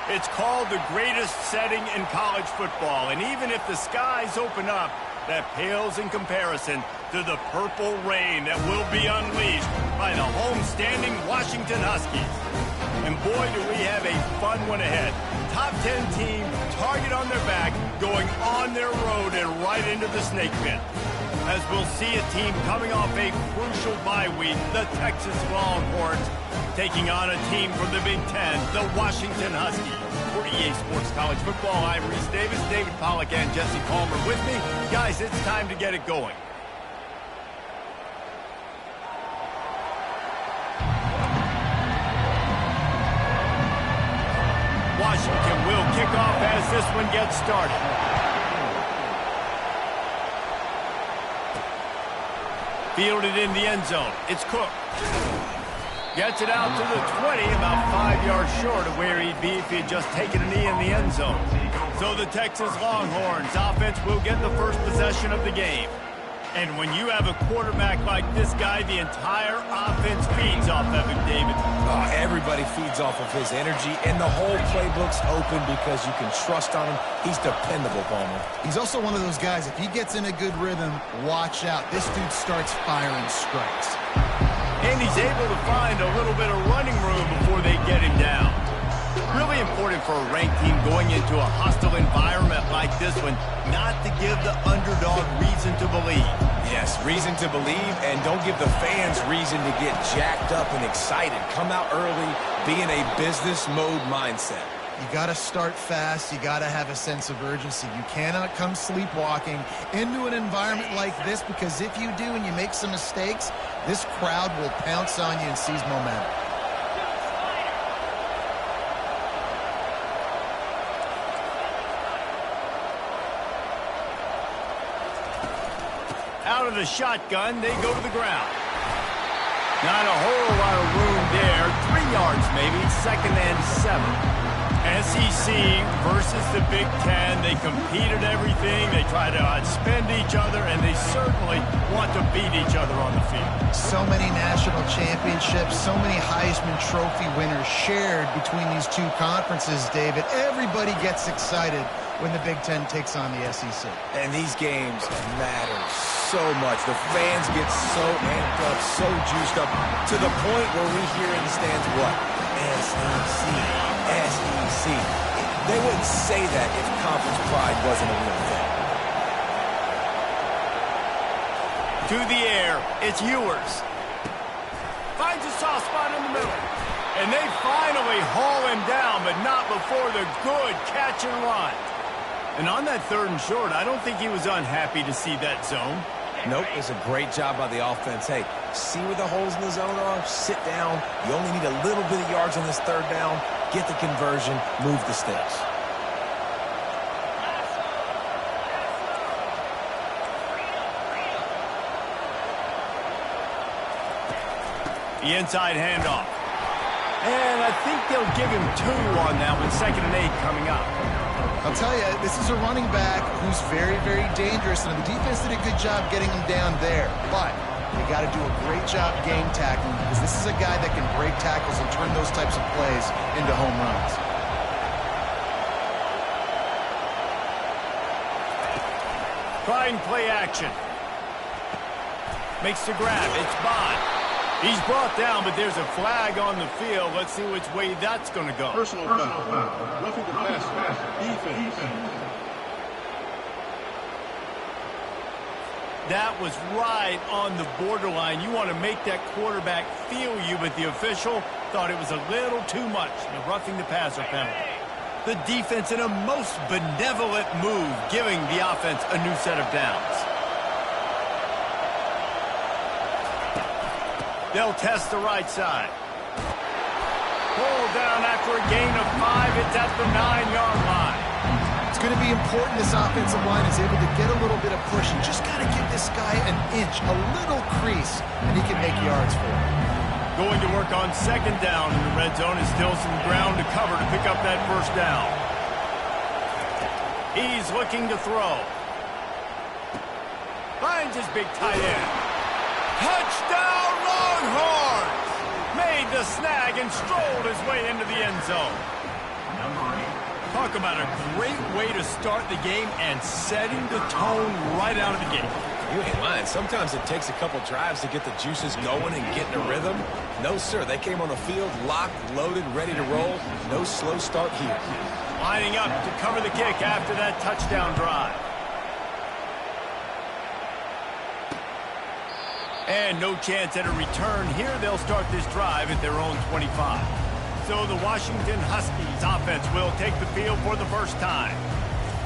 It's called the greatest setting in college football, and even if the skies open up, that pales in comparison to the purple rain that will be unleashed by the homestanding Washington Huskies. And boy, do we have a fun one ahead. Top 10 team, target on their back, going on their road and right into the snake pit. As we'll see a team coming off a crucial bye week, the Texas Longhorns, taking on a team from the Big Ten, the Washington Huskies. For EA Sports College Football, I'm Reese Davis, David Pollack, and Jesse Palmer with me. Guys, it's time to get it going. Washington will kick off as this one gets started. Fielded in the end zone. It's Cook. Gets it out to the 20, about 5 yards short of where he'd be if he had just taken a knee in the end zone. So the Texas Longhorns offense will get the first possession of the game. And when you have a quarterback like this guy, the entire offense feeds off of him, David. Everybody feeds off of his energy, and the whole playbook's open because you can trust on him. He's dependable, Palmer. He's also one of those guys, if he gets in a good rhythm, watch out. This dude starts firing strikes. And he's able to find a little bit of running room before they get him down. Really important for a ranked team going into a hostile environment like this one, not to give the underdog reason to believe. Yes, reason to believe, and don't give the fans reason to get jacked up and excited. Come out early, be in a business mode mindset. You got to start fast. You got to have a sense of urgency. You cannot come sleepwalking into an environment like this, because if you do and you make some mistakes, this crowd will pounce on you and seize momentum. Out of the shotgun, they go to the ground. Not a whole lot of room there. 3 yards maybe, 2nd and 7. SEC versus the Big Ten. They compete at everything. They try to outspend each other, and they certainly want to beat each other on the field. So many national championships, so many Heisman Trophy winners shared between these two conferences, David. Everybody gets excited when the Big Ten takes on the SEC. And these games matter so much. The fans get so amped up, so juiced up, to the point where we hear in the stands what? SEC, SEC. They wouldn't say that if conference pride wasn't a real thing. To the air, it's Ewers. Finds a soft spot in the middle. And they finally haul him down, but not before the good catch and run. And on that 3rd and short, I don't think he was unhappy to see that zone. Nope, it's a great job by the offense. Hey, see where the holes in the zone are? Sit down. You only need a little bit of yards on this 3rd down. Get the conversion, move the sticks. The inside handoff. And I think they'll give him 2 on that one. 2nd and 8 coming up. I'll tell you, this is a running back who's very, very dangerous, and the defense did a good job getting him down there. But they got to do a great job game tackling, because this is a guy that can break tackles and turn those types of plays into home runs. Trying play action. Makes the grab. It's Bond. He's brought down, but there's a flag on the field. Let's see which way that's going to go. Personal foul. Roughing the pass. Defense. That was right on the borderline. You want to make that quarterback feel you, but the official thought it was a little too much. The roughing the passer penalty. The defense in a most benevolent move, giving the offense a new set of downs. They'll test the right side. Pull down after a gain of 5. It's at the 9-yard line. It's going to be important this offensive line is able to get a little bit of push, and just got to give this guy an inch, a little crease, and he can make yards for it. Going to work on 2nd down in the red zone. Is still some ground to cover to pick up that 1st down. He's looking to throw. Finds his big tight end. Touchdown Longhorns! Made the snag and strolled his way into the end zone. Talk about a great way to start the game and setting the tone right out of the gate. You ain't lying. Sometimes it takes a couple drives to get the juices going and get in a rhythm. No, sir. They came on the field locked, loaded, ready to roll. No slow start here. Lining up to cover the kick after that touchdown drive. And no chance at a return here. They'll start this drive at their own 25. So the Washington Huskies offense will take the field for the first time.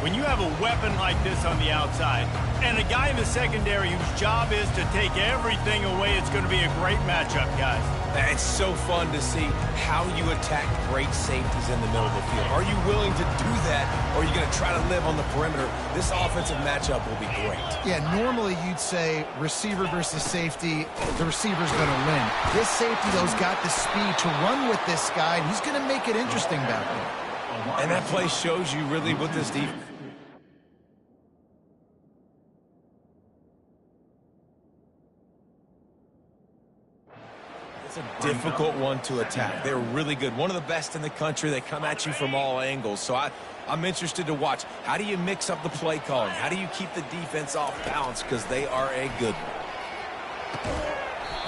When you have a weapon like this on the outside and a guy in the secondary whose job is to take everything away, it's going to be a great matchup, guys. It's so fun to see how you attack great safeties in the middle of the field. Are you willing to do that, or are you going to try to live on the perimeter? This offensive matchup will be great. Yeah, normally you'd say receiver versus safety, the receiver's going to win. This safety, though, has got the speed to run with this guy, and he's going to make it interesting back there. And that play shows you really what this defense... It's a difficult one to attack. They're really good. One of the best in the country. They come at you from all angles. So I'm interested to watch. How do you mix up the play calling? How do you keep the defense off balance? Because they are a good one.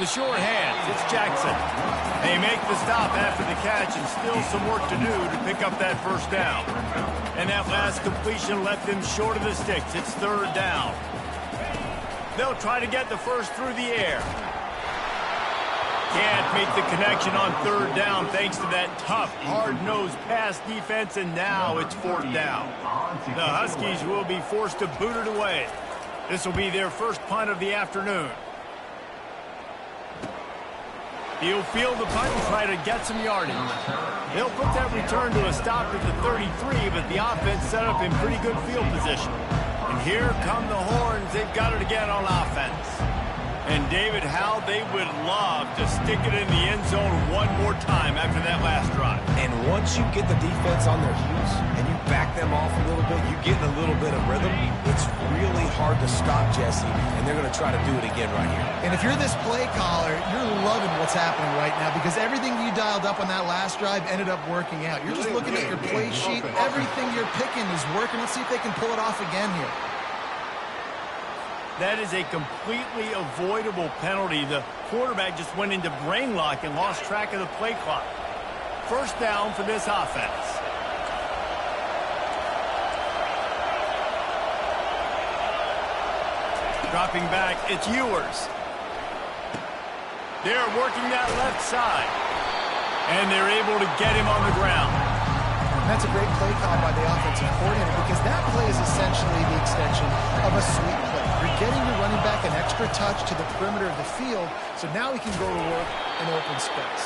The short hands, it's Jackson. They make the stop after the catch and still some work to do to pick up that first down. And that last completion left them short of the sticks. It's third down. They'll try to get the first through the air. Can't make the connection on third down thanks to that tough, hard-nosed pass defense, and now it's fourth down. The Huskies will be forced to boot it away. This will be their first punt of the afternoon. He'll field the punt and try to get some yardage. They'll put that return to a stop at the 33, but the offense set up in pretty good field position. And here come the horns. They've got it again on offense. And David, how they would love to stick it in the end zone one more time after that last drive. And once you get the defense on their heels and you back them off a little bit, you get in a little bit of rhythm, it's really hard to stop, Jesse, and they're going to try to do it again right here. And if you're this play caller, you're loving what's happening right now because everything you dialed up on that last drive ended up working out. You're just looking at your play sheet. Everything you're picking is working. Let's see if they can pull it off again here. That is a completely avoidable penalty. The quarterback just went into brain lock and lost track of the play clock. First down for this offense. Dropping back, it's Ewers. They're working that left side. And they're able to get him on the ground. That's a great play call by the offensive coordinator because that play is essentially the extension of a sweep play. You're getting your running back an extra touch to the perimeter of the field, so now he can go to work in open space.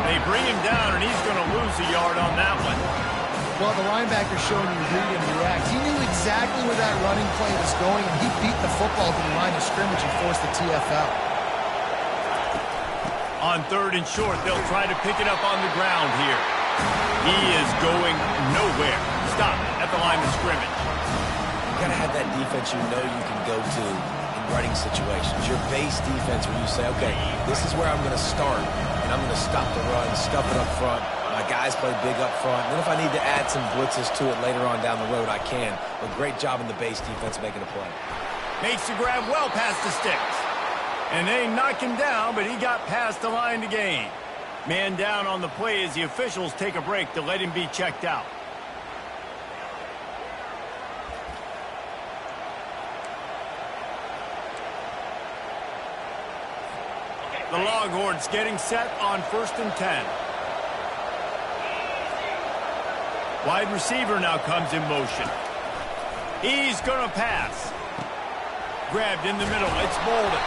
They bring him down, and he's going to lose a yard on that one. Well, the linebacker's showing you read and react. He knew exactly where that running play was going, and he beat the football to the line of scrimmage and forced the TFL. On third and short, they'll try to pick it up on the ground here. He is going nowhere. Stop at the line of scrimmage. You got to have that defense you know you can go to in running situations. Your base defense where you say, okay, this is where I'm going to start, and I'm going to stop the run, stuff it up front. My guys play big up front. And then if I need to add some blitzes to it later on down the road, I can. But great job in the base defense making a play. Makes the grab well past the sticks. And they knock him down, but he got past the line to gain. Man down on the play as the officials take a break to let him be checked out. The Longhorns getting set on 1st and 10. Wide receiver now comes in motion. He's going to pass. Grabbed in the middle. It's Bolden.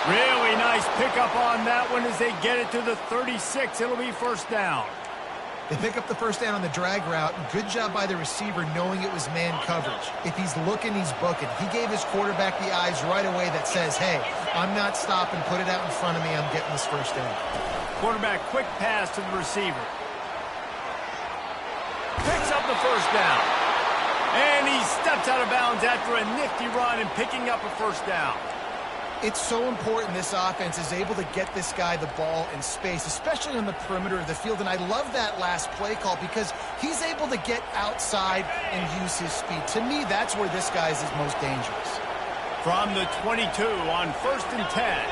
Really nice pickup on that one as they get it to the 36. It'll be first down. They pick up the first down on the drag route. Good job by the receiver knowing it was man coverage. If he's looking, he's booking. He gave his quarterback the eyes right away that says, hey, I'm not stopping. Put it out in front of me. I'm getting this first down. Quarterback quick pass to the receiver. Picks up the first down. And he steps out of bounds after a nifty run and picking up a first down. It's so important this offense is able to get this guy the ball in space, especially on the perimeter of the field. And I love that last play call because he's able to get outside and use his speed. To me, that's where this guy is his most dangerous. From the 22 on 1st and 10.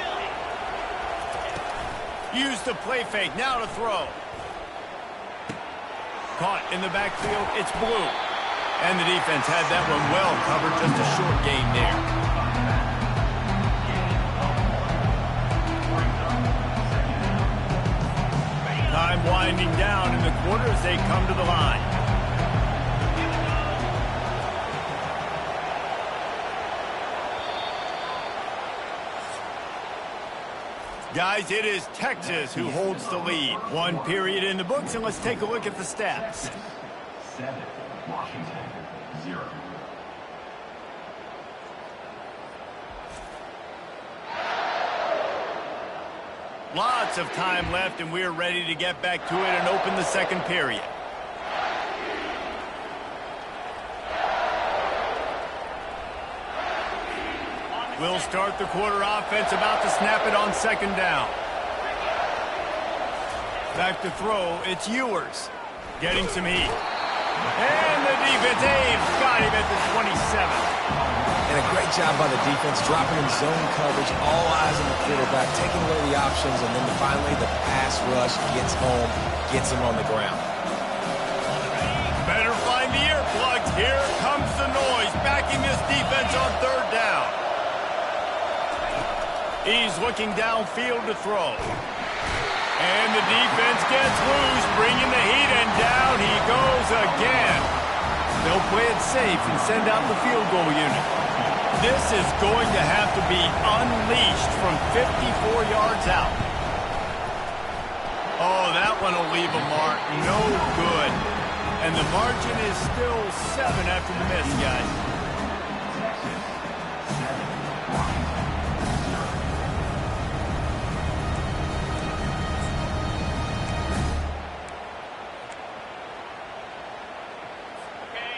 Use the play fake. Now to throw. Caught in the backfield. It's Blue. And the defense had that one well covered. Just a short gain there. Time winding down in the quarter as they come to the line. Guys, it is Texas who holds the lead. One period in the books, and let's take a look at the stats. 7, Washington, 0. Lots of time left, and we're ready to get back to it and open the second period. We'll start the quarter offense, about to snap it on 2nd down. Back to throw, it's Ewers. Getting some heat. And the defense aims. Got him at the 27. And a great job by the defense, dropping in zone coverage, all eyes on the quarterback, taking away the options, and then finally the pass rush gets home, gets him on the ground. Better find the earplugs. Here comes the noise, backing this defense on 3rd down. He's looking downfield to throw. And the defense gets loose, bringing the heat, and down he goes again. They'll play it safe and send out the field goal unit. This is going to have to be unleashed from 54 yards out. Oh, that one will leave a mark. No good. And the margin is still 7 after the miss, guys.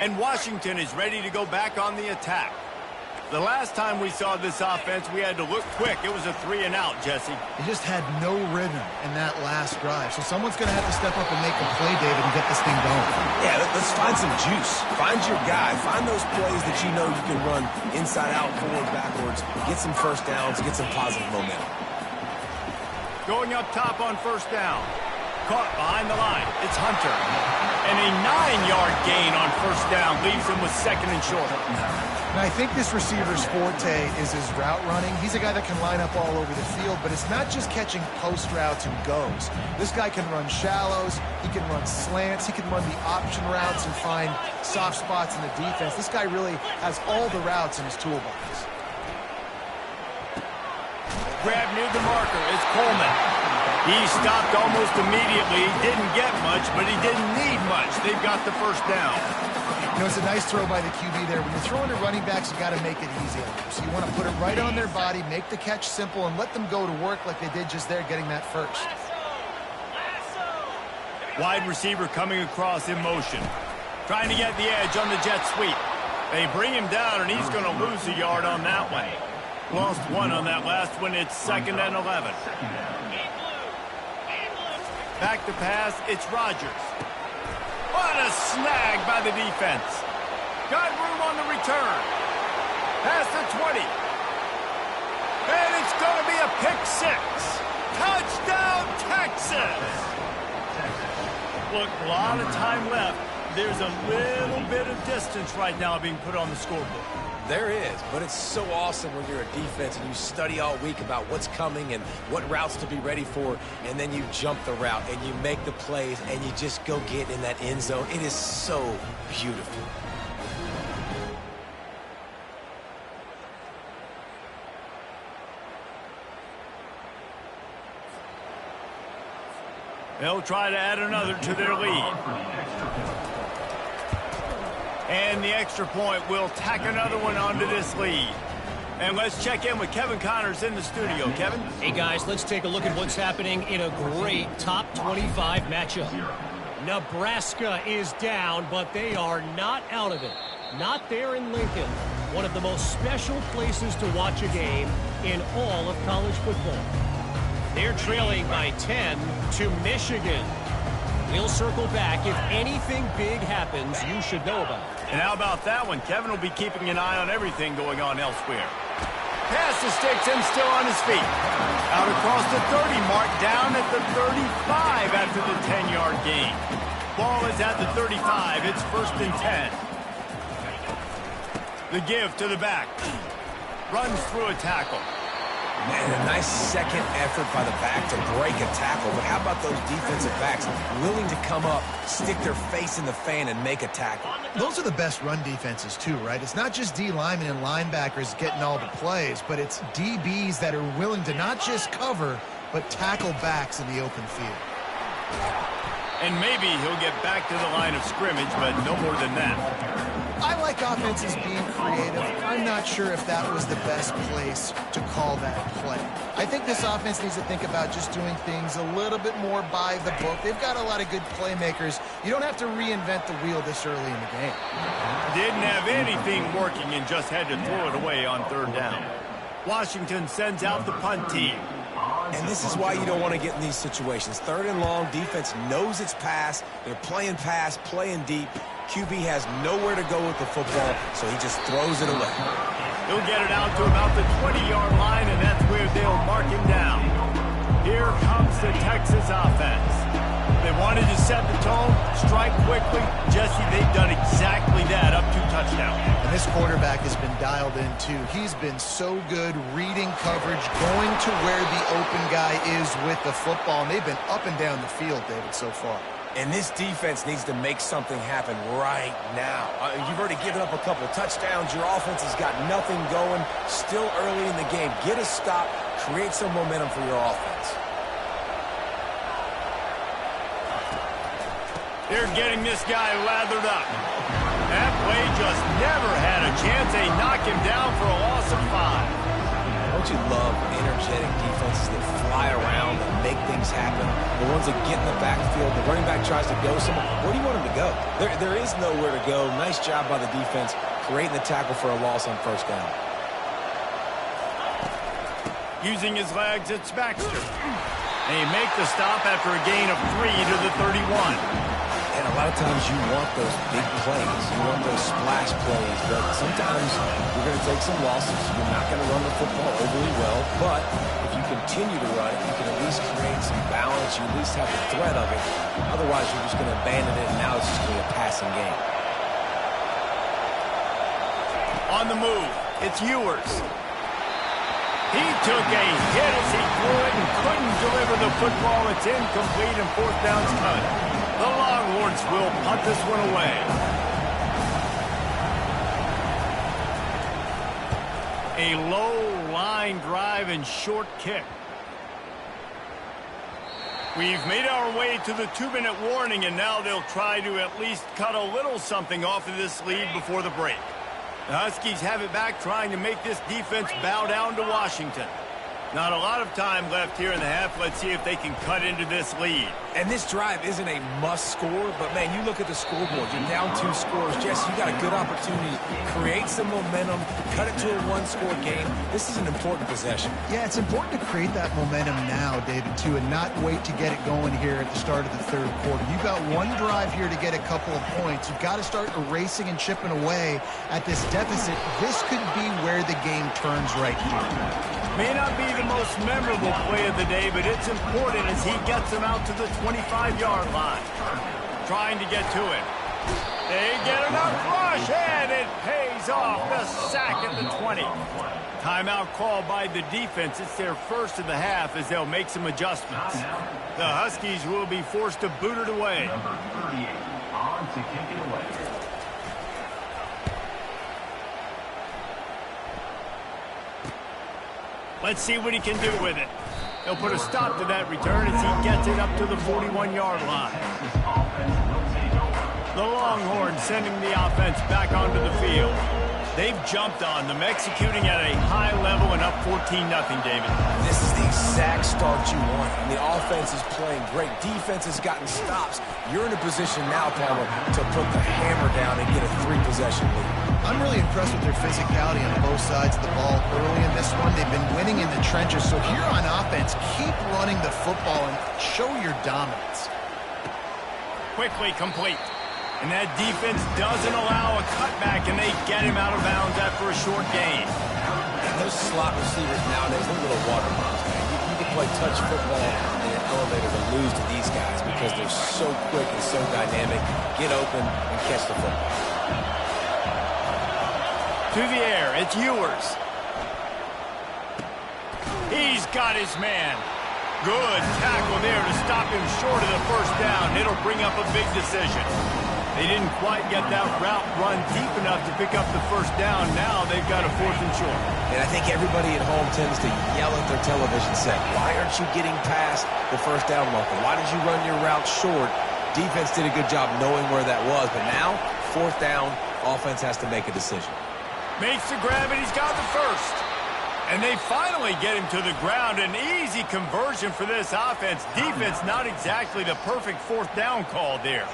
And Washington is ready to go back on the attack. The last time we saw this offense, we had to look quick. It was a 3-and-out, Jesse. They just had no rhythm in that last drive. So someone's going to have to step up and make a play, David, and get this thing going. Yeah, let's find some juice. Find your guy. Find those plays that you know you can run inside out, forward, backwards. Get some first downs. Get some positive momentum. Going up top on 1st down. Caught behind the line. It's Hunter. And a 9-yard gain on 1st down leaves him with 2nd and short. And I think this receiver's forte is his route running. He's a guy that can line up all over the field, but it's not just catching post routes and goes. This guy can run shallows, he can run slants, he can run the option routes and find soft spots in the defense. This guy really has all the routes in his toolbox. Grab near the marker is Coleman. He stopped almost immediately. He didn't get much, but he didn't need much. They've got the 1st down. You know, it's a nice throw by the QB there. When you're throwing to running backs, you got to make it easy on them. So you want to put it right on their body, make the catch simple, and let them go to work like they did just there, getting that first. Wide receiver coming across in motion. Trying to get the edge on the jet sweep. They bring him down, and he's going to lose a yard on that one. Lost 1 on that last one. It's 2nd and 11. Back to pass, it's Rodgers. What a snag by the defense. Got room on the return. Past the 20. And it's going to be a pick 6. Touchdown, Texas! Look, a lot of time left. There's a little bit of distance right now being put on the scoreboard. There is, but it's so awesome when you're a defense and you study all week about what's coming and what routes to be ready for, and then you jump the route and you make the plays and you just go get in that end zone. It is so beautiful. They'll try to add another to their lead. And the extra point will tack another one onto this lead. And let's check in with Kevin Connors in the studio. Kevin? Hey, guys, let's take a look at what's happening in a great top 25 matchup. Nebraska is down, but they are not out of it. Not there in Lincoln. One of the most special places to watch a game. in all of college football. They're trailing by 10 to Michigan. We'll circle back. If anything big happens, you should know about it. And how about that one? Kevin will be keeping an eye on everything going on elsewhere. Pass the sticks and still on his feet. Out across the 30 mark, down at the 35 after the 10-yard gain. Ball is at the 35. It's 1st and 10. The give to the back. Runs through a tackle. Man, a nice second effort by the back to break a tackle. But how about those defensive backs willing to come up, stick their face in the fan, and make a tackle? Those are the best run defenses, too, right? It's not just D linemen and linebackers getting all the plays, but it's DBs that are willing to not just cover, but tackle backs in the open field. And maybe he'll get back to the line of scrimmage, but no more than that. I like offenses being creative. I'm not sure if that was the best place to call that play. I think this offense needs to think about just doing things a little bit more by the book. They've got a lot of good playmakers. You don't have to reinvent the wheel this early in the game. Didn't have anything working and just had to throw it away on 3rd down. Washington sends out the punt team. And this is why you don't want to get in these situations. 3rd and long, defense knows it's pass. They're playing pass, playing deep. QB has nowhere to go with the football, so he just throws it away. He'll get it out to about the 20-yard line, and that's where they'll mark him down. Here comes the Texas offense. They wanted to set the tone, strike quickly. Jesse, they've done exactly that, up 2 touchdowns. And this quarterback has been dialed in, too. He's been so good reading coverage, going to where the open guy is with the football, and they've been up and down the field, David, so far. And this defense needs to make something happen right now. You've already given up a couple touchdowns. Your offense has got nothing going. Still early in the game. Get a stop. Create some momentum for your offense. They're getting this guy lathered up. That play just never had a chance. They knock him down for a loss of 5. Don't you love energetic defenses that fly around and make things happen? The ones that get in the backfield, the running back tries to go somewhere. Where do you want him to go? There is nowhere to go. Nice job by the defense creating the tackle for a loss on 1st down. Using his legs, it's Baxter. They make the stop after a gain of 3 to the 31. And a lot of times you want those big plays. You want those splash plays. But sometimes you're going to take some losses. You're not going to run the football overly well. But if you continue to run it, you can at least create some balance. You at least have the threat of it. Otherwise, you're just going to abandon it, and now it's just going to be a passing game. On the move, it's Ewers. He took a hit as he threw it and couldn't deliver the football. It's incomplete and 4th down's cut. The Longhorns will punt this one away. A low line drive and short kick. We've made our way to the 2-minute warning, and now they'll try to at least cut a little something off of this lead before the break. The Huskies have it back, trying to make this defense bow down to Washington. Not a lot of time left here in the half. Let's see if they can cut into this lead. And this drive isn't a must score, but, man, you look at the scoreboard. You're down 2 scores. Jesse, you got a good opportunity to create some momentum, cut it to a 1-score game. This is an important possession. Yeah, it's important to create that momentum now, David, too, and not wait to get it going here at the start of the 3rd quarter. You've got one drive here to get a couple of points. You've got to start erasing and chipping away at this deficit. This could be where the game turns right here. May not be the most memorable play of the day, but it's important as he gets him out to the 25-yard line. Trying to get to it. They get enough rush, and it pays off. The sack at the 20. Timeout called by the defense. It's their first of the half as they'll make some adjustments. The Huskies will be forced to boot it away. Number 38 on to kick it away. Let's see what he can do with it. He'll put a stop to that return as he gets it up to the 41-yard line. The Longhorns sending the offense back onto the field. They've jumped on them, executing at a high level and up 14-0, David. This is the exact start you want, and the offense is playing great. Defense has gotten stops. You're in a position now, Palmer, to put the hammer down and get a 3-possession lead. I'm really impressed with their physicality on both sides of the ball early in this one. They've been winning in the trenches. So here on offense, keep running the football and show your dominance. Quickly complete. And that defense doesn't allow a cutback, and they get him out of bounds after a short gain. And those slot receivers nowadays, they're little water bombs, man. You can play touch football in an elevator to lose to these guys because they're so quick and so dynamic. Get open and catch the football. To the air, it's Ewers. He's got his man. Good tackle there to stop him short of the first down. It'll bring up a big decision. They didn't quite get that route run deep enough to pick up the first down. Now they've got a 4th and short. And I think everybody at home tends to yell at their television set, why aren't you getting past the first down marker? Why did you run your route short? Defense did a good job knowing where that was, but now, 4th down, offense has to make a decision. Makes the grab, and he's got the first. And they finally get him to the ground. An easy conversion for this offense. Defense, not exactly the perfect 4th down call there.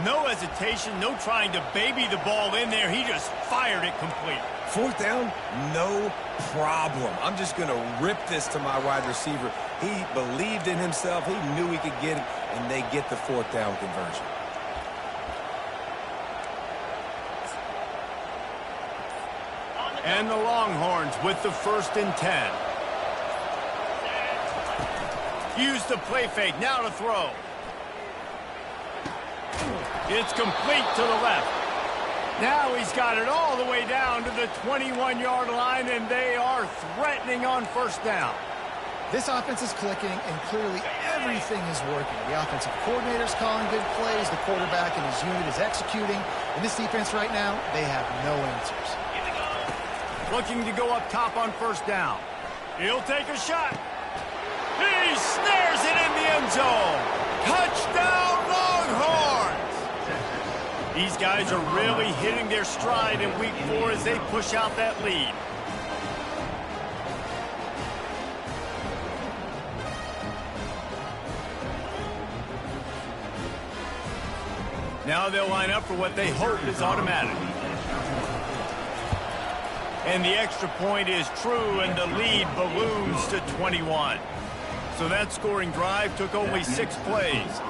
No hesitation, no trying to baby the ball in there. He just fired it complete. 4th down, no problem. I'm just going to rip this to my wide receiver. He believed in himself. He knew he could get it, and they get the 4th down conversion. And the Longhorns with the 1st and 10. Use the play fake, now to throw. It's complete to the left. Now he's got it all the way down to the 21-yard line, and they are threatening on 1st down. This offense is clicking, and clearly everything is working. The offensive coordinator's calling good plays. The quarterback and his unit is executing. And this defense right now, they have no answers. Looking to go up top on 1st down. He'll take a shot. He snares it in the end zone. Touchdown, Longhorns! These guys are really hitting their stride in week 4 as they push out that lead. Now they'll line up for what they hope is automatic. And the extra point is true, and the lead balloons to 21. So that scoring drive took only 6 plays.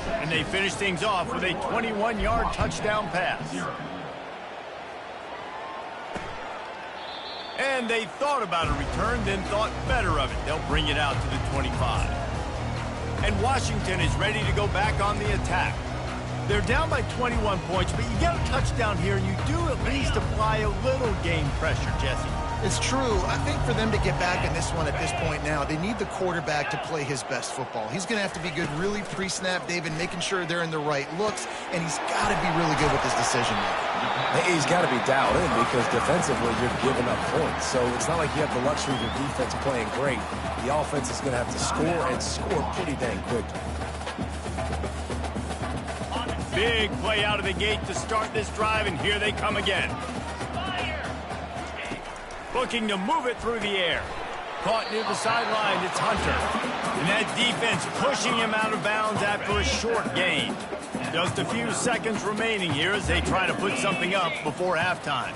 And they finished things off with a 21-yard touchdown pass. And they thought about a return, then thought better of it. They'll bring it out to the 25. And Washington is ready to go back on the attack. They're down by 21 points, but you get a touchdown here, and you do at least apply a little game pressure, Jesse. It's true. I think for them to get back in this one at this point now, they need the quarterback to play his best football. He's going to have to be good really pre-snap, David, making sure they're in the right looks, and he's got to be really good with his decision-making. He's got to be dialed in because defensively you're giving up points. So it's not like you have the luxury of your defense playing great. The offense is going to have to score and score pretty dang quickly. Big play out of the gate to start this drive, and here they come again. Looking to move it through the air. Caught near the sideline, it's Hunter. And that defense pushing him out of bounds after a short gain. Just a few seconds remaining here as they try to put something up before halftime.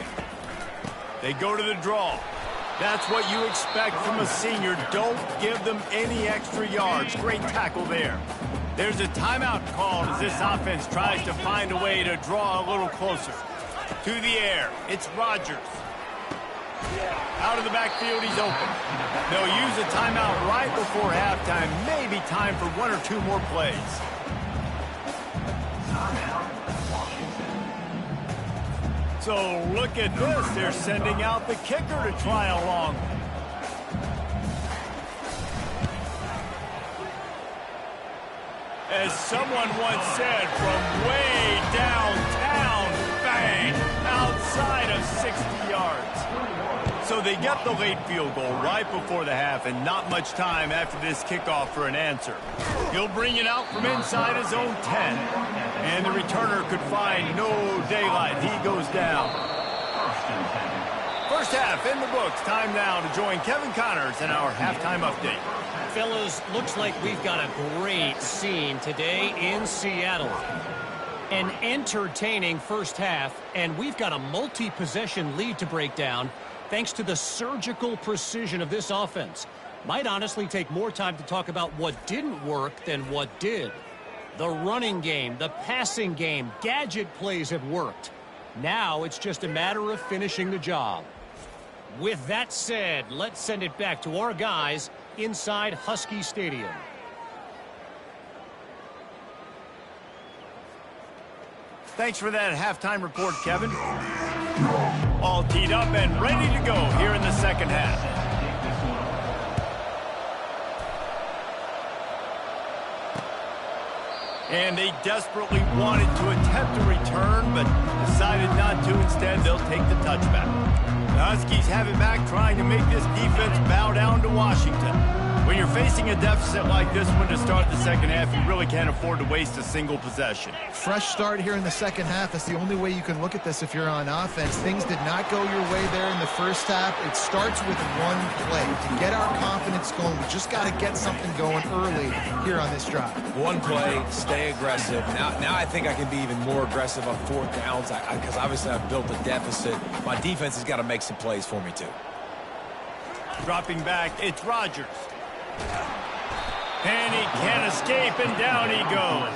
They go to the draw. That's what you expect from a senior. Don't give them any extra yards. Great tackle there. There's a timeout called as this offense tries to find a way to draw a little closer. To the air, it's Rodgers. Out of the backfield, he's open. They'll use a timeout right before halftime. Maybe time for 1 or 2 more plays. So look at this. They're sending out the kicker to try a long one. As someone once said, from way downtown, bang, outside of 60 yards. So they get the late field goal right before the half, and not much time after this kickoff for an answer. He'll bring it out from inside his own 10, and the returner could find no daylight. He goes down. First half in the books. Time now to join Kevin Connors in our halftime update. Fellas, looks like we've got a great scene today in Seattle. An entertaining first half, and we've got a multi-possession lead to break down thanks to the surgical precision of this offense. Might honestly take more time to talk about what didn't work than what did. The running game, the passing game, gadget plays have worked. Now it's just a matter of finishing the job. With that said, let's send it back to our guys inside Husky Stadium. Thanks for that halftime report, Kevin. All teed up and ready to go here in the second half. And they desperately wanted to attempt a return, but decided not to. Instead, they'll take the touchback. The Huskies have it back, trying to make this defense bow down to Washington. When you're facing a deficit like this one to start the second half, you really can't afford to waste a single possession. Fresh start here in the second half. That's the only way you can look at this if you're on offense. Things did not go your way there in the first half. It starts with one play. To get our confidence going, we just got to get something going early here on this drive. One play, stay aggressive. Now I think I can be even more aggressive on fourth downs because obviously I've built a deficit. My defense has got to make some plays for me, too. Dropping back, it's Rodgers. And he can't escape, and down he goes.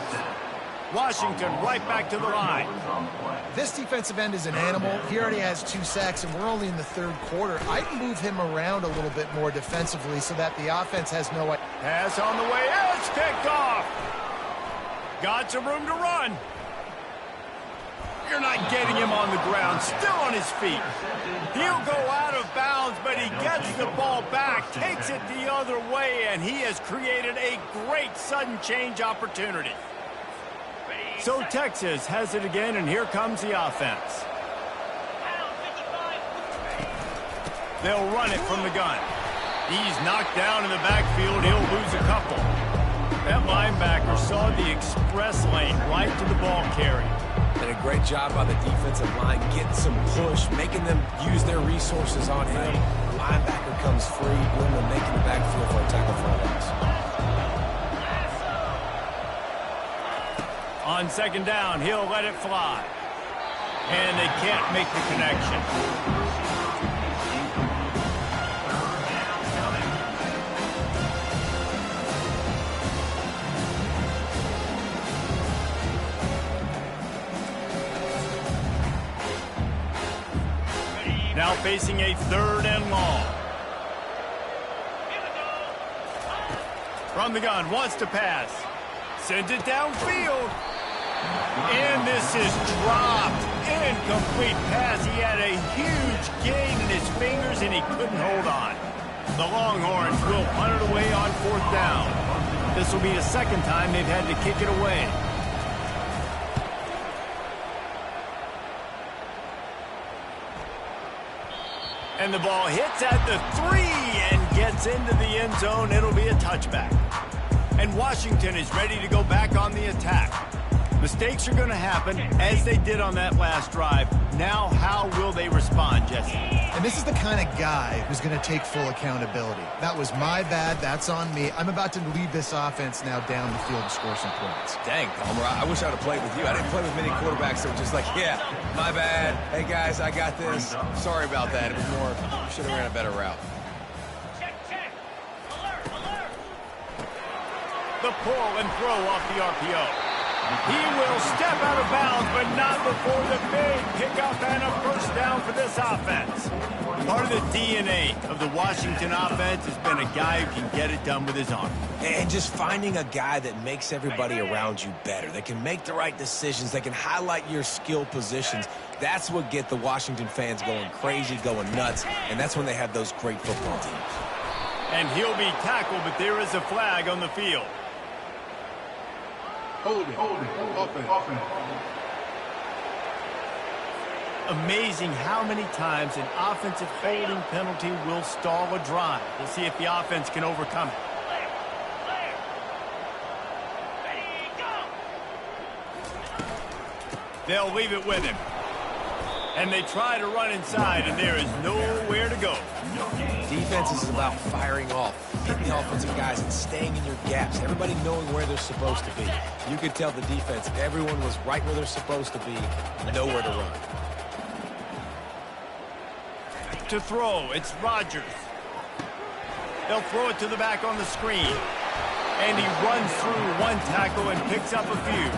Washington right back to the line. This defensive end is an animal. He already has 2 sacks, and we're only in the third quarter. I'd move him around a little bit more defensively so that the offense has no way. Pass on the way. It's picked off. Got some room to run. You're not getting him on the ground. Still on his feet. He'll go out of bounds, but he gets the ball back, takes it the other way, and he has created a great sudden change opportunity. So Texas has it again, and here comes the offense. They'll run it from the gun. He's knocked down in the backfield. He'll lose a couple. That linebacker saw the express lane right to the ball carrier. Did a great job by the defensive line, getting some push, making them use their resources on him. The linebacker comes free, doing the making the backfield for a tackle for a loss. On second down, he'll let it fly. And they can't make the connection. Now facing a 3rd and long. From the gun, wants to pass. Sends it downfield. And this is dropped. Incomplete pass. He had a huge gain in his fingers, and he couldn't hold on. The Longhorns will punt it away on 4th down. This will be the second time they've had to kick it away. And the ball hits at the 3 and gets into the end zone. It'll be a touchback. And Washington is ready to go back on the attack. Mistakes are going to happen, as they did on that last drive. Now, how will they respond, Jesse? And this is the kind of guy who's going to take full accountability. That was my bad. That's on me. I'm about to lead this offense now down the field to score some points. Dang, Palmer, I wish I would have played with you. I didn't play with many quarterbacks that were just like, yeah, my bad. Hey, guys, I got this. Sorry about that. It was more, should have ran a better route. The pull and throw off the RPO. He will step out of bounds, but not before the big pickup and a first down for this offense. Part of the DNA of the Washington offense has been a guy who can get it done with his arm. And just finding a guy that makes everybody around you better. They can make the right decisions. They can highlight your skill positions. That's what gets the Washington fans going crazy, going nuts, and that's when they have those great football teams. And he'll be tackled, but there is a flag on the field. Holding. Offense. Amazing how many times an offensive holding penalty will stall a drive. We'll see if the offense can overcome it. They'll leave it with him. And they try to run inside, and there is nowhere to go. Defense is about firing off. hitting the offensive guys and staying in your gaps, everybody knowing where they're supposed to be. You could tell the defense, everyone was right where they're supposed to be, nowhere to run. To throw, it's Rodgers. They'll throw it to the back on the screen. And he runs through one tackle and picks up a few.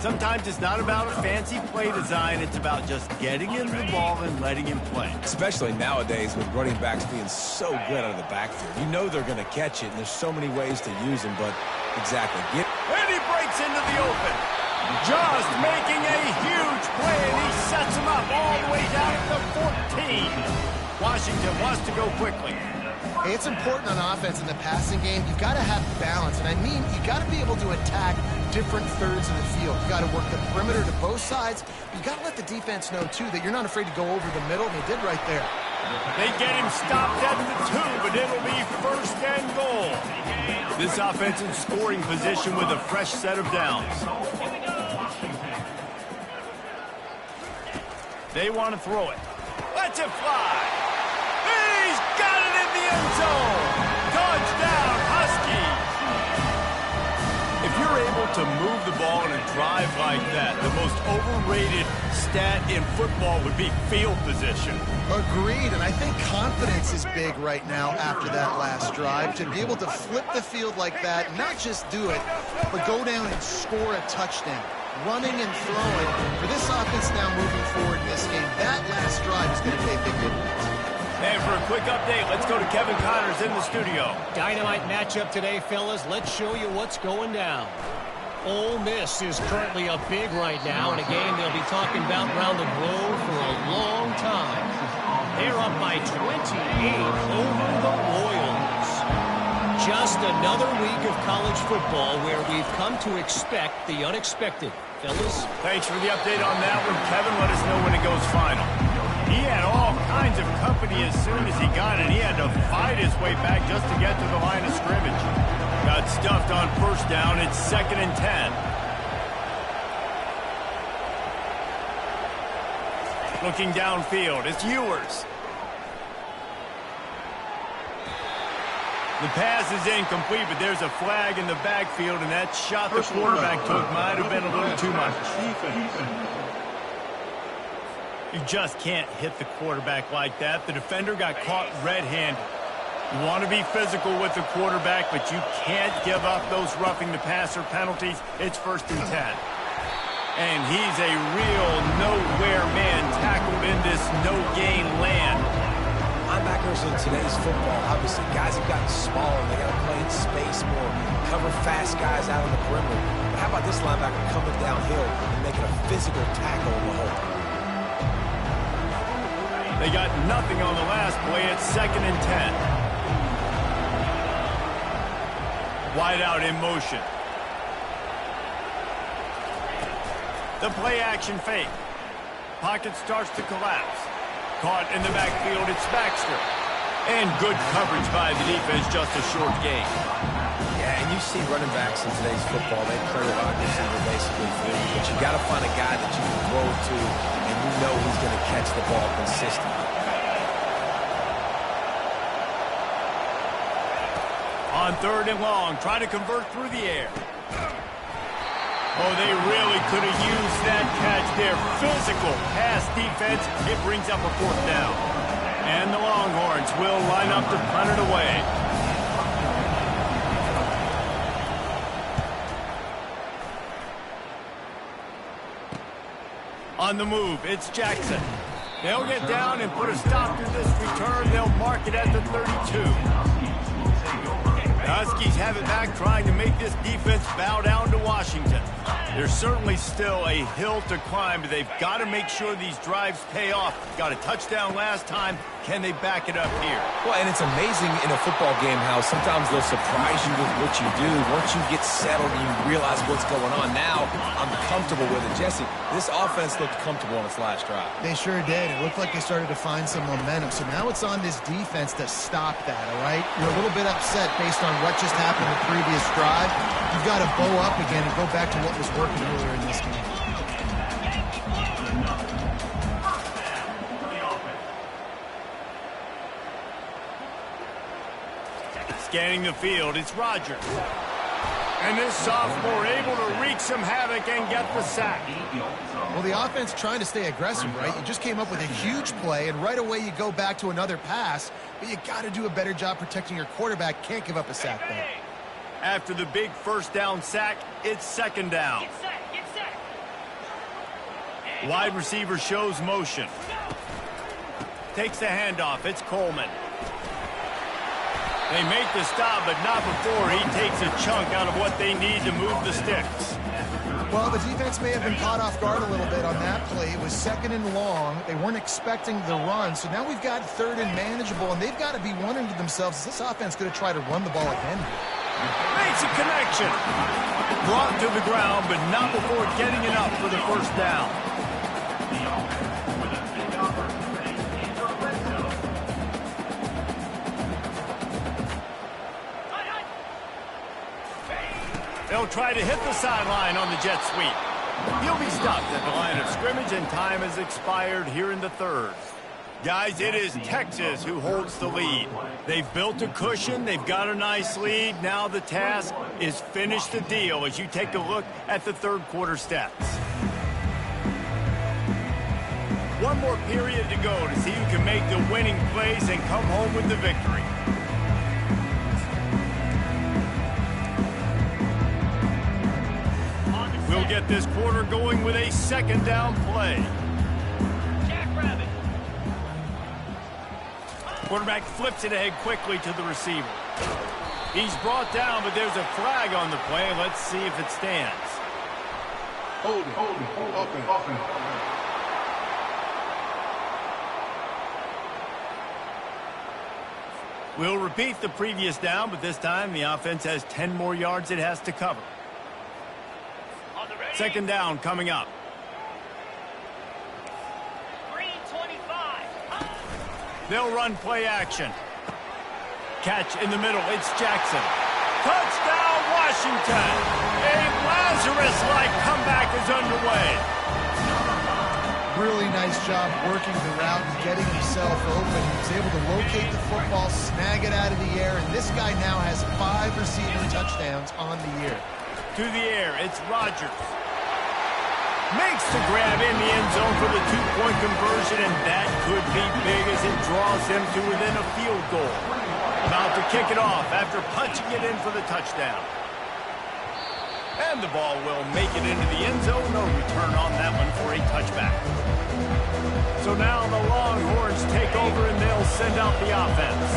Sometimes it's not about a fancy play design. It's about just getting him the ball and letting him play. Especially nowadays with running backs being so good out of the backfield. You know they're going to catch it, and there's so many ways to use them, but exactly. And he breaks into the open. Just making a huge play, and he sets him up all the way down at the 14. Washington wants to go quickly. Hey, it's important on offense in the passing game. You've got to have balance, and I mean you got to be able to attack different thirds of the field. You got to work the perimeter to both sides. You got to let the defense know, too, that you're not afraid to go over the middle, and they did right there. They get him stopped at the 2, but it'll be first and goal. This offense in scoring position with a fresh set of downs. They want to throw it. Let's it fly. He's got it in the end zone. Touchdown, Huskies. If you're able to move the ball in a drive like that, the most overrated stat in football would be field position. Agreed, and I think confidence is big right now after that last drive. To be able to flip the field like that, not just do it, but go down and score a touchdown. Running and throwing. For this offense now moving forward in this game, that last drive is going to pay big dividends. And for a quick update, let's go to Kevin Connors in the studio. Dynamite matchup today, fellas. Let's show you what's going down. Ole Miss is currently up big right now in a game they'll be talking about around the globe for a long time. They're up by 28 over the Royals. Just another week of college football where we've come to expect the unexpected. Fellas? Thanks for the update on that one, Kevin. Let us know when it goes final. He had all kinds of company as soon as he got it. He had to fight his way back just to get to the line of scrimmage. Got stuffed on first down. It's 2nd and 10. Looking downfield, it's Ewers. The pass is incomplete, but there's a flag in the backfield, and that shot the quarterback took might have been a little too much. You just can't hit the quarterback like that. The defender got caught red-handed. You want to be physical with the quarterback, but you can't give up those roughing the passer penalties. It's 1st and 10. And he's a real nowhere man tackled in this no-gain land. Linebackers in today's football, obviously, guys have gotten smaller. They got to play in space more, cover fast guys out on the perimeter. But how about this linebacker coming downhill and making a physical tackle in the hole? They got nothing on the last play. It's 2nd and 10. Wide out in motion. The play action fake. Pocket starts to collapse. Caught in the backfield, it's Baxter. And good coverage by the defense, just a short gain. Yeah, and you see running backs in today's football, they play the wide receiver basically for you. But you got to find a guy that you can throw to, and you know he's going to catch the ball consistently. On 3rd and long, trying to convert through the air. Oh, they really could have used that catch there. Physical pass defense. It brings up a 4th down. And the Longhorns will line up to punt it away. On the move, it's Jackson. They'll get down and put a stop to this return. They'll mark it at the 32. The Huskies have it back, trying to make this defense bow down to Washington. There's certainly still a hill to climb, but they've got to make sure these drives pay off. Got a touchdown last time. Can they back it up here? Well, and it's amazing in a football game how sometimes they'll surprise you with what you do. Once you get settled and you realize what's going on, now I'm comfortable with it. Jesse, this offense looked comfortable on its last drive. They sure did. It looked like they started to find some momentum. So now it's on this defense to stop that, all right? You're a little bit upset based on what just happened the previous drive. You've got to bow up again and go back to what was working earlier in this game. Scanning the field, it's Rodgers. And this sophomore able to wreak some havoc and get the sack. Well, the offense trying to stay aggressive, right? You just came up with a huge play, and right away you go back to another pass, but you got to do a better job protecting your quarterback. Can't give up a sack there. After the big first down sack, it's second down. Get set. Wide receiver shows motion. Takes the handoff. It's Coleman. They make the stop, but not before he takes a chunk out of what they need to move the sticks. Well, the defense may have been caught off guard a little bit on that play. It was second and long. They weren't expecting the run, so now we've got third and manageable, and they've got to be wondering to themselves, is this offense going to try to run the ball again? Makes a connection. Brought to the ground, but not before getting it up for the first down. They'll try to hit the sideline on the jet sweep. He'll be stopped at the line of scrimmage, and time has expired here in the third. Guys, it is Texas who holds the lead. They've built a cushion. They've got a nice lead. Now the task is finish the deal as you take a look at the third quarter stats. One more period to go to see who can make the winning plays and come home with the victory. We'll get this quarter going with a second down play. Jackrabbit. Quarterback flips it ahead quickly to the receiver. He's brought down, but there's a flag on the play. Let's see if it stands. Hold it. Offense. We'll repeat the previous down, but this time the offense has 10 more yards it has to cover. Second down coming up. Green 25. They'll run play action. Catch in the middle. It's Jackson. Touchdown, Washington. A Lazarus-like comeback is underway. Really nice job working the route and getting himself open. He was able to locate the football, snag it out of the air, and this guy now has 5 receiving touchdowns on the year. To the air, it's Rodgers. Makes the grab in the end zone for the 2-point conversion, and that could be big as it draws him to within a field goal. About to kick it off after punching it in for the touchdown. And the ball will make it into the end zone. No return on that one for a touchback. So now the Longhorns take over and they'll send out the offense.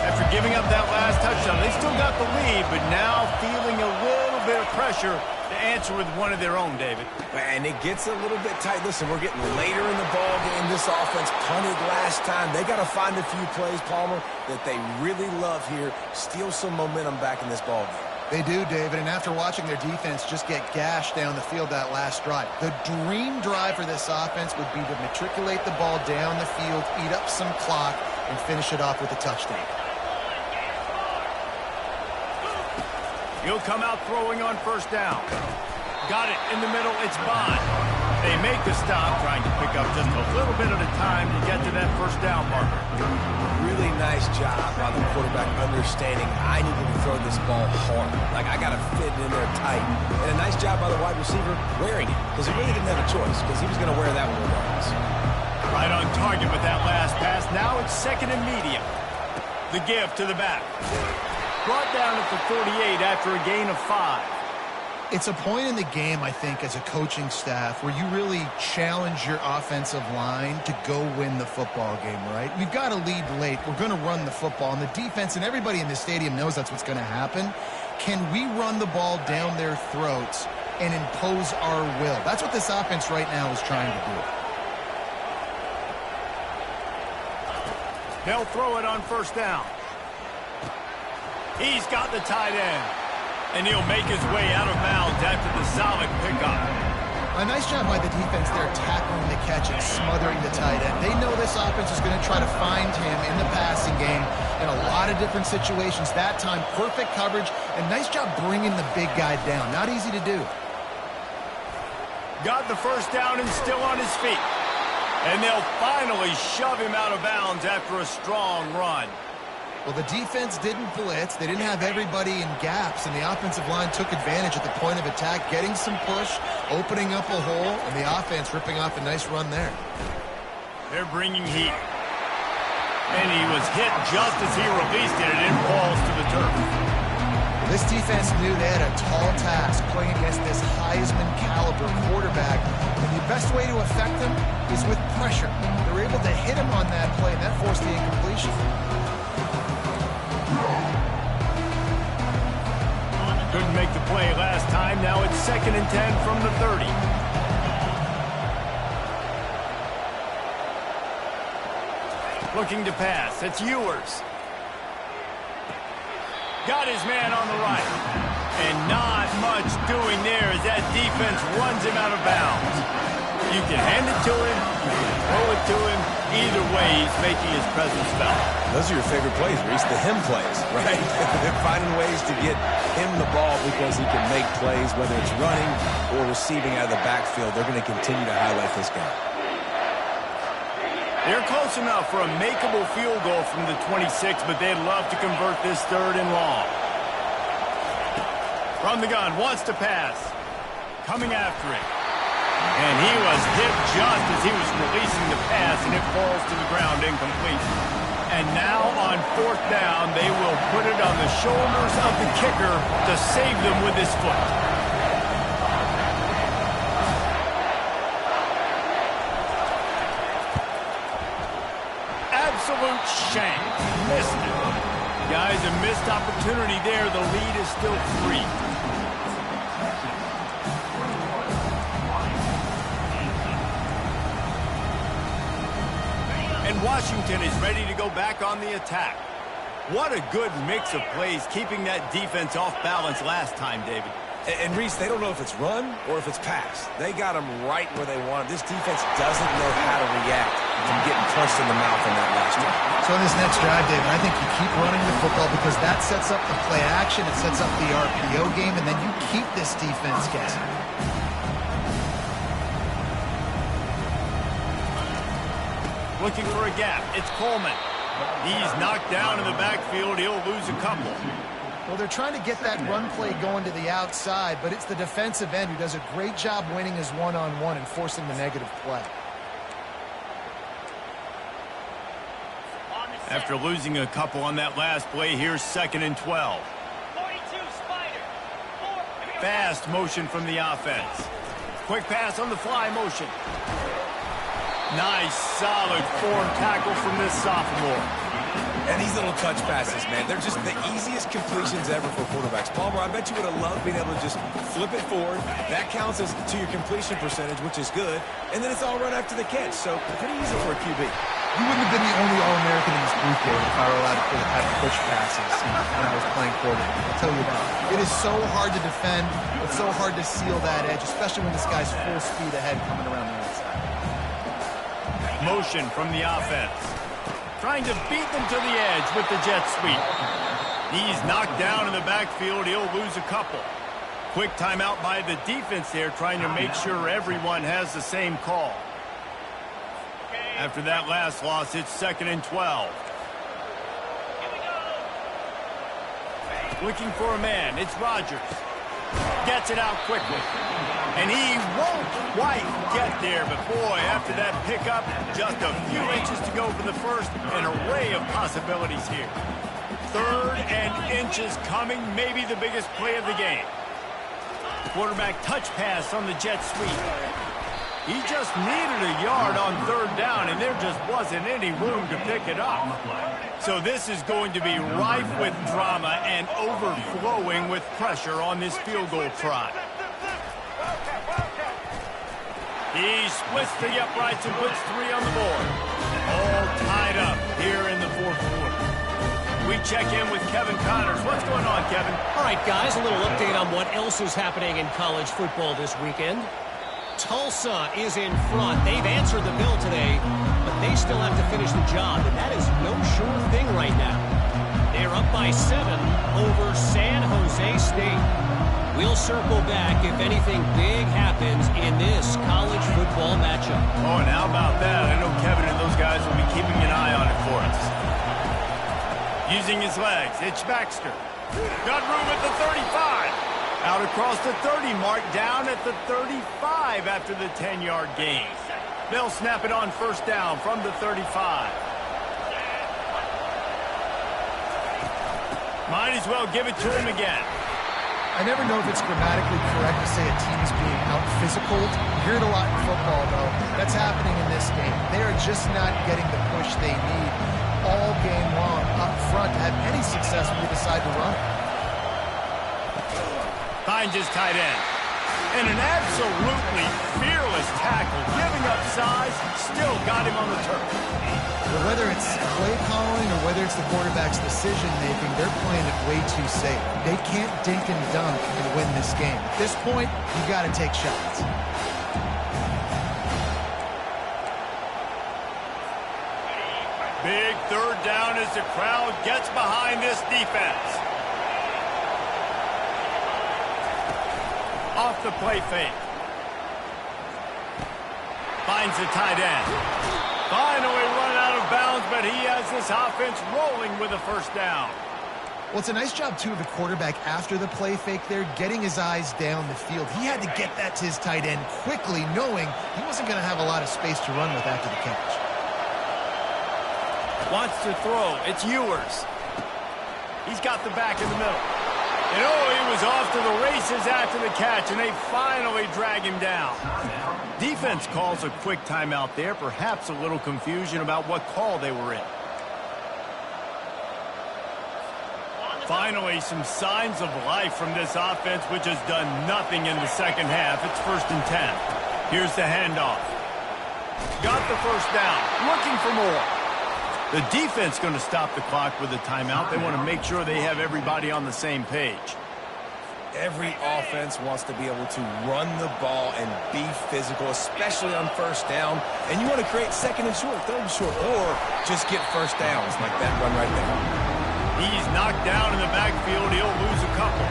After giving up that last touchdown, they still got the lead, but now feeling a little bit of pressure to answer with one of their own, David. And it gets a little bit tight. Listen, we're getting later in the ball game. This offense punted last time. They got to find a few plays, Palmer, that they really love here. Steal some momentum back in this ball game. They do, David, and after watching their defense just get gashed down the field that last drive, the dream drive for this offense would be to matriculate the ball down the field, eat up some clock, and finish it off with a touchdown. He'll come out throwing on first down. Got it in the middle. It's Bond. They make the stop, trying to pick up just a little bit at a time to get to that first down marker. Really nice job by the quarterback understanding I needed to throw this ball hard. Like, I got to fit it in there tight. And a nice job by the wide receiver wearing it, because he really didn't have a choice, because he was going to wear that one regardless. Right on target with that last pass. Now it's second and medium. The give to the back. Brought down at the 48 after a gain of 5. It's a point in the game, I think, as a coaching staff where you really challenge your offensive line to go win the football game, right? We've got to lead late. We're going to run the football, and the defense and everybody in the stadium knows that's what's going to happen. Can we run the ball down their throats and impose our will? That's what this offense right now is trying to do. They'll throw it on first down. He's got the tight end. And he'll make his way out of bounds after the solid pickup. A nice job by the defense there tackling the catch and smothering the tight end. They know this offense is going to try to find him in the passing game in a lot of different situations. That time, perfect coverage, and nice job bringing the big guy down. Not easy to do. Got the first down and still on his feet. And they'll finally shove him out of bounds after a strong run. Well, the defense didn't blitz. They didn't have everybody in gaps, and the offensive line took advantage at the point of attack, getting some push, opening up a hole, and the offense ripping off a nice run there. They're bringing heat. And he was hit just as he released it, and it falls to the turf. This defense knew they had a tall task playing against this Heisman caliber quarterback, and the best way to affect him is with pressure. They were able to hit him on that play, and that forced the incompletion. Couldn't make the play last time. Now it's 2nd and 10 from the 30. Looking to pass. It's Ewers. Got his man on the right. And not much doing there as that defense runs him out of bounds. You can hand it to him, you can throw it to him. Either way, he's making his presence felt. Those are your favorite plays, Reese, the him plays, right? They're finding ways to get him the ball because he can make plays, whether it's running or receiving out of the backfield. They're going to continue to highlight this guy. They're close enough for a makeable field goal from the 26, but they'd love to convert this 3rd and long. From the gun, wants to pass. Coming after it. And he was hit just as he was releasing the pass, and it falls to the ground incomplete. And now on 4th down, they will put it on the shoulders of the kicker to save them with his foot. Absolute shank. Missed it. Guys, a missed opportunity there. The lead is still 3. And Washington is ready to go back on the attack. What a good mix of plays, keeping that defense off balance last time, David. And Reese, they don't know if it's run or if it's pass. They got them right where they want them. This defense doesn't know how to react from getting punched in the mouth on that last one. So in this next drive, David, I think you keep running the football because that sets up the play action, it sets up the RPO game, and then you keep this defense guessing. Looking for a gap. It's Coleman. He's knocked down in the backfield. He'll lose a couple. Well, they're trying to get that run play going to the outside, but it's the defensive end who does a great job winning his one-on-one and forcing the negative play. After losing a couple on that last play, here's 2nd and 12. 42 Spider. 4. Fast motion from the offense. Quick pass on the fly motion. Nice, solid form tackle from this sophomore. And these little touch passes, man, they're just the easiest completions ever for quarterbacks. Palmer, I bet you would have loved being able to just flip it forward. That counts as to your completion percentage, which is good. And then it's all run after the catch, so pretty easy for a QB. You wouldn't have been the only All-American in this group, David, if I were allowed to have push passes when I was playing quarterback. I'll tell you that. It is so hard to defend. It's so hard to seal that edge, especially when this guy's full speed ahead coming around the outside. Motion from the offense. Trying to beat them to the edge with the jet sweep. He's knocked down in the backfield. He'll lose a couple. Quick timeout by the defense there, trying to make sure everyone has the same call. After that last loss, it's 2nd and 12. Looking for a man. It's Rodgers. Gets it out quickly. And he won't quite get there, but boy, after that pickup, just a few inches to go for the first. An array of possibilities here. 3rd and inches coming, maybe the biggest play of the game. Quarterback touch pass on the jet sweep. He just needed a yard on 3rd down, and there just wasn't any room to pick it up. So this is going to be rife with drama and overflowing with pressure on this field goal try. He splits the uprights and puts 3 on the board. All tied up here in the 4th quarter. We check in with Kevin Connors. What's going on, Kevin? All right, guys, a little update on what else is happening in college football this weekend. Tulsa is in front. They've answered the bell today, but they still have to finish the job, and that is no sure thing right now. They're up by 7 over San Jose State. We'll circle back if anything big happens in this college football matchup. Oh, and how about that? I know Kevin and those guys will be keeping an eye on it for us. Using his legs, it's Baxter. Got room at the 35. Out across the 30 mark, down at the 35 after the 10-yard gain. They'll snap it on first down from the 35. Might as well give it to him again. I never know if it's grammatically correct to say a team is being out-physicaled. You hear it a lot in football, though. That's happening in this game. They are just not getting the push they need all game long up front to have any success when they decide to run. Finds his tight end. And an absolutely fearless tackle, giving up size, still got him on the turf. But whether it's play calling or whether it's the quarterback's decision-making, they're playing it way too safe. They can't dink and dunk and win this game. At this point, you got to take shots. Big third down as the crowd gets behind this defense. Off the play fake. Finds the tight end. Finally run out of bounds, but he has this offense rolling with a first down. Well, it's a nice job, too, of the quarterback after the play fake there, getting his eyes down the field. He had to get that to his tight end quickly, knowing he wasn't going to have a lot of space to run with after the catch. Wants to throw. It's Ewers. He's got the back in the middle. And he was off to the races after the catch, and they finally drag him down. Defense calls a quick timeout there, perhaps a little confusion about what call they were in. Finally, some signs of life from this offense, which has done nothing in the second half. It's 1st and 10. Here's the handoff. Got the first down, looking for more. The defense going to stop the clock with a timeout. They want to make sure they have everybody on the same page. Every offense wants to be able to run the ball and be physical, especially on first down. And you want to create second and short, third and short, or just get first downs like that run right there. He's knocked down in the backfield. He'll lose a couple.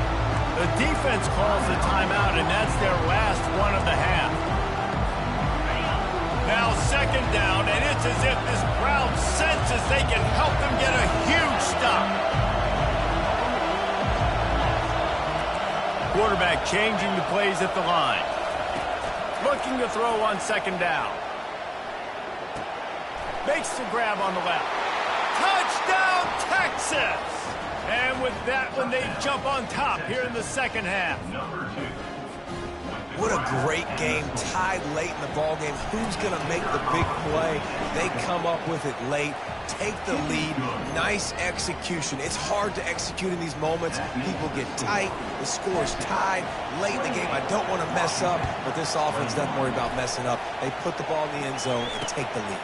The defense calls the timeout, and that's their last one of the half. Now 2nd down, and it's as if this crowd senses they can help them get a huge stop. Quarterback changing the plays at the line. Looking to throw on 2nd down. Makes the grab on the left. Touchdown, Texas! And with that one, they jump on top here in the second half. What a great game, tied late in the ball game. Who's going to make the big play? They come up with it late, take the lead. Nice execution. It's hard to execute in these moments. People get tight. The score's tied late in the game. I don't want to mess up, but this offense doesn't worry about messing up. They put the ball in the end zone and take the lead.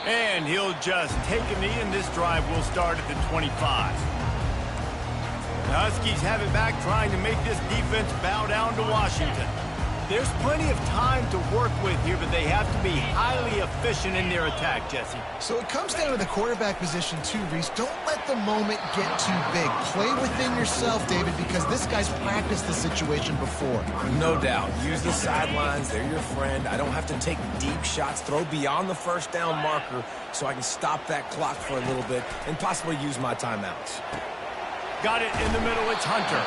And he'll just take a knee, and this drive will start at the 25. The Huskies have it back, trying to make this defense bow down to Washington. There's plenty of time to work with here, but they have to be highly efficient in their attack, Jesse. So it comes down to the quarterback position too, Reese. Don't let the moment get too big. Play within yourself, David, because this guy's practiced the situation before. No doubt. Use the sidelines. They're your friend. I don't have to take deep shots. Throw beyond the first down marker so I can stop that clock for a little bit and possibly use my timeouts. Got it in the middle. It's Hunter.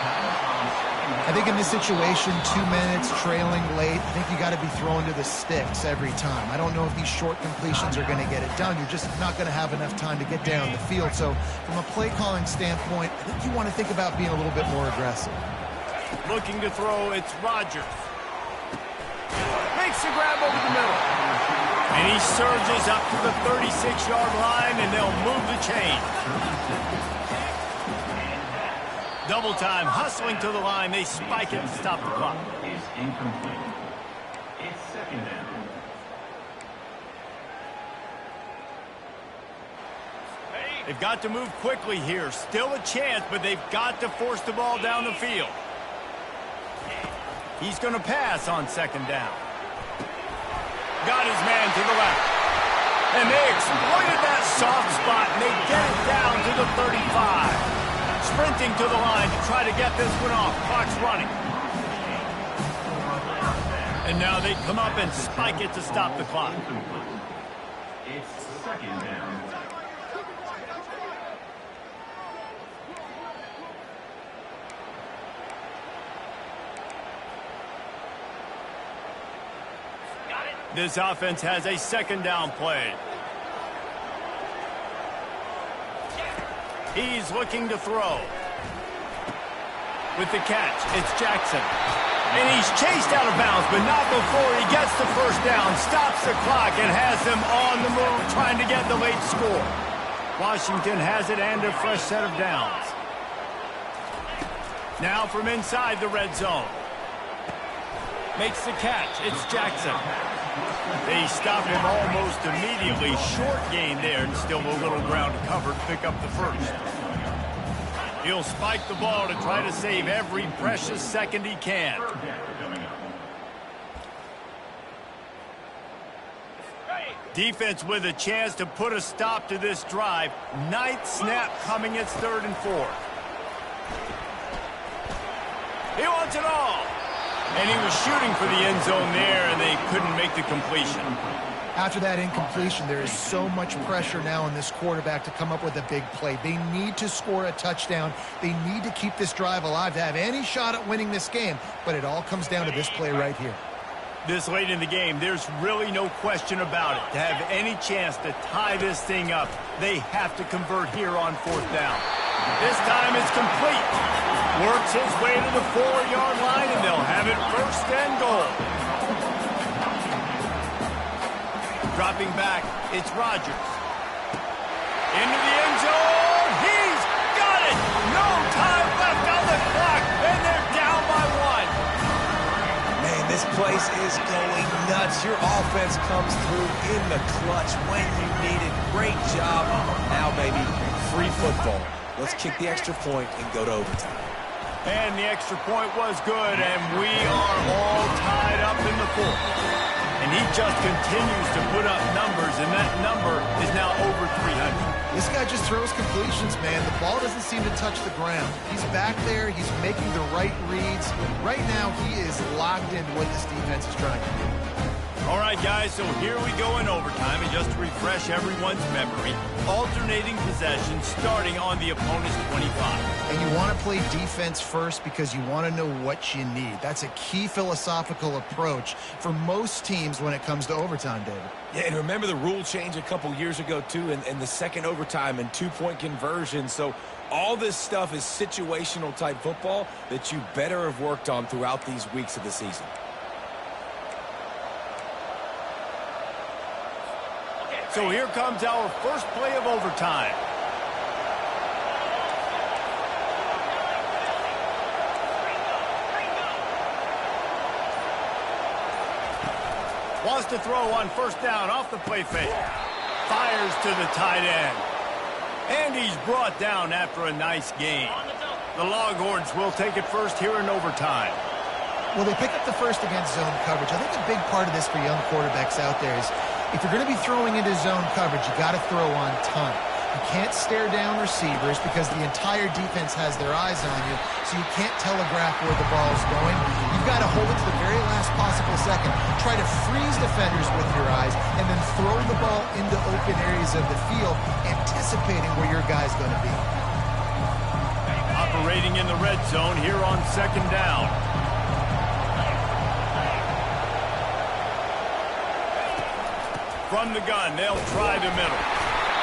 I think in this situation, 2 minutes, trailing late, I think you got to be throwing to the sticks every time. I don't know if these short completions are going to get it done. You're just not going to have enough time to get down the field. So from a play calling standpoint, I think you want to think about being a little bit more aggressive. Looking to throw, it's Rodgers. Makes the grab over the middle. And he surges up to the 36-yard line, and they'll move the chain. Double time, hustling to the line. They spike it and stop the clock. Is incomplete. It's 2nd down. They've got to move quickly here. Still a chance, but they've got to force the ball down the field. He's going to pass on 2nd down. Got his man to the left. And they exploited that soft spot, and they get it down to the 35. Sprinting to the line to try to get this one off. Clock's running. And now they come up and spike it to stop the clock. It's 2nd down. This offense has a second down play. He's looking to throw. With the catch, it's Jackson. And he's chased out of bounds, but not before he gets the first down, stops the clock, and has them on the move trying to get the late score. Washington has it and a fresh set of downs. Now from inside the red zone. Makes the catch. It's Jackson. They stop him almost immediately. Short gain there and still a little ground to cover to pick up the first. He'll spike the ball to try to save every precious second he can. Defense with a chance to put a stop to this drive. Ninth snap coming. It's 3rd and 4. He wants it all. And he was shooting for the end zone there, and they couldn't make the completion. After that incompletion, there is so much pressure now on this quarterback to come up with a big play. They need to score a touchdown. They need to keep this drive alive to have any shot at winning this game. But it all comes down to this play right here. This late in the game, there's really no question about it. To have any chance to tie this thing up, they have to convert here on 4th down. This time it's complete. Works his way to the 4-yard line, and they'll have it 1st and goal. Dropping back, it's Rodgers. Into the end zone. He's got it. No time left on the clock, and they're down by 1. Man, this place is going nuts. Your offense comes through in the clutch when you need it. Great job. Now, baby, free football. Let's kick the extra point and go to overtime. And the extra point was good, and we are all tied up in the 4th. And he just continues to put up numbers, and that number is now over 300. This guy just throws completions, man. The ball doesn't seem to touch the ground. He's back there. He's making the right reads. Right now, he is locked into what this defense is trying to do. All right, guys, so here we go in overtime, and just to refresh everyone's memory, alternating possession starting on the opponent's 25. And you want to play defense first because you want to know what you need. That's a key philosophical approach for most teams when it comes to overtime, David. Yeah, and remember the rule change a couple years ago, too, and the second overtime and 2-point conversion. So all this stuff is situational type football that you better have worked on throughout these weeks of the season. So here comes our first play of overtime. Wants to throw on 1st down off the play fake. Fires to the tight end. And he's brought down after a nice gain. The Longhorns will take it first here in overtime. Well, they pick up the first against zone coverage. I think a big part of this for young quarterbacks out there is if you're going to be throwing into zone coverage, you got to throw on time. You can't stare down receivers because the entire defense has their eyes on you, so you can't telegraph where the ball's going. You've got to hold it to the very last possible second, try to freeze defenders with your eyes, and then throw the ball into open areas of the field, anticipating where your guy's going to be. Operating in the red zone here on 2nd down. From the gun, they'll try the middle.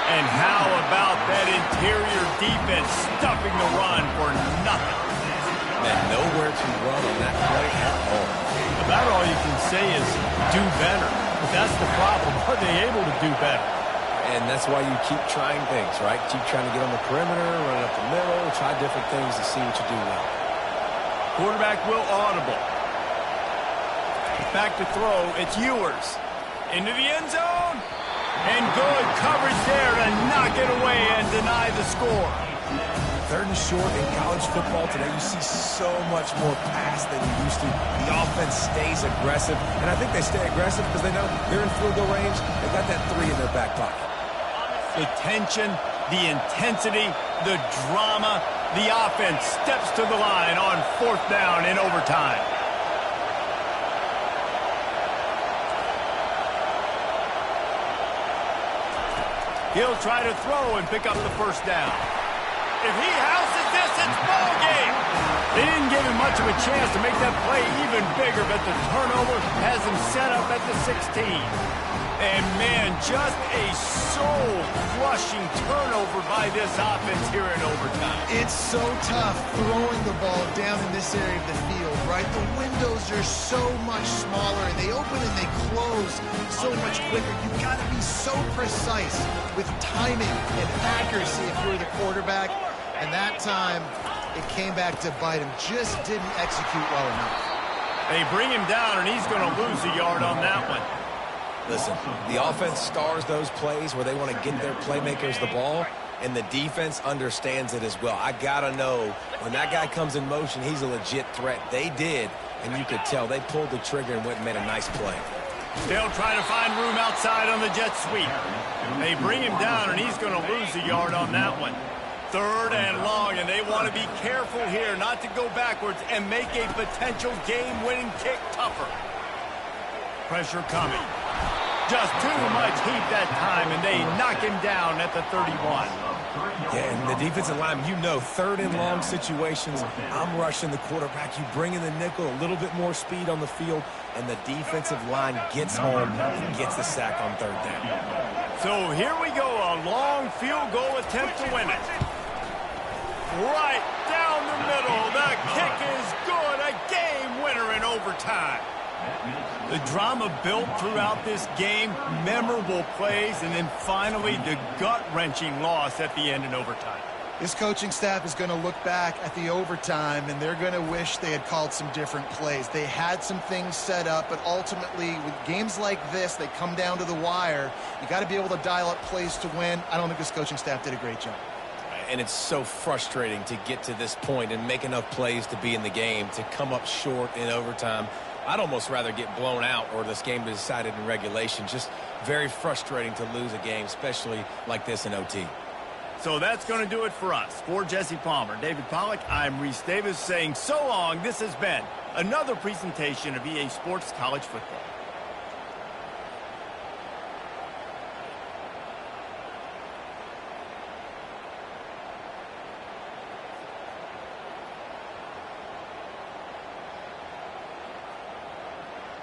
And how about that interior defense stuffing the run for nothing? Man, nowhere to run on that play at all. About all you can say is do better. But that's the problem. Are they able to do better? And that's why you keep trying things, right? Keep trying to get on the perimeter, run up the middle, try different things to see what you do well. Quarterback will audible. Back to throw. It's Ewers. Into the end zone. And good coverage there to knock it away and deny the score. 3rd and short in college football today, you see so much more pass than you used to. The offense stays aggressive, and I think they stay aggressive because they know they're in field goal range. They got that 3 in their back pocket. The tension, the intensity, the drama, the offense steps to the line on 4th down in overtime. He'll try to throw and pick up the 1st down. If he houses this, it's ball game. They didn't give him much of a chance to make that play even bigger, but the turnover has him set up at the 16. And, man, just a soul-crushing turnover by this offense here in overtime. It's so tough throwing the ball down in this area of the field, right? The windows are so much smaller, and they open and they close so much quicker. You've got to be so precise with timing and accuracy if you're the quarterback. And that time, it came back to bite him. Just didn't execute well enough. They bring him down, and he's going to lose a yard on that one. Listen, the offense stars those plays where they want to get their playmakers the ball, and the defense understands it as well. I got to know when that guy comes in motion, he's a legit threat. They did, and you could tell they pulled the trigger and went and made a nice play. They'll try to find room outside on the jet sweep. They bring him down, and he's going to lose a yard on that one. 3rd and long, and they want to be careful here not to go backwards and make a potential game-winning kick tougher. Pressure coming. Just too much heat that time, and they knock him down at the 31. Yeah, and the defensive line, you know, 3rd and long situations, I'm rushing the quarterback. You bring in the nickel, a little bit more speed on the field, and the defensive line gets home and gets the sack on 3rd down. So here we go, a long field goal attempt to win it. Right down the middle. The kick is good. A game winner in overtime. The drama built throughout this game, memorable plays, and then finally the gut-wrenching loss at the end in overtime. This coaching staff is going to look back at the overtime, and they're going to wish they had called some different plays. They had some things set up, but ultimately, with games like this, they come down to the wire. You got to be able to dial up plays to win. I don't think this coaching staff did a great job. And it's so frustrating to get to this point and make enough plays to be in the game, to come up short in overtime. I'd almost rather get blown out or this game decided in regulation. Just very frustrating to lose a game, especially like this in OT. So that's going to do it for us. For Jesse Palmer, David Pollack, I'm Reese Davis saying so long. This has been another presentation of EA Sports College Football.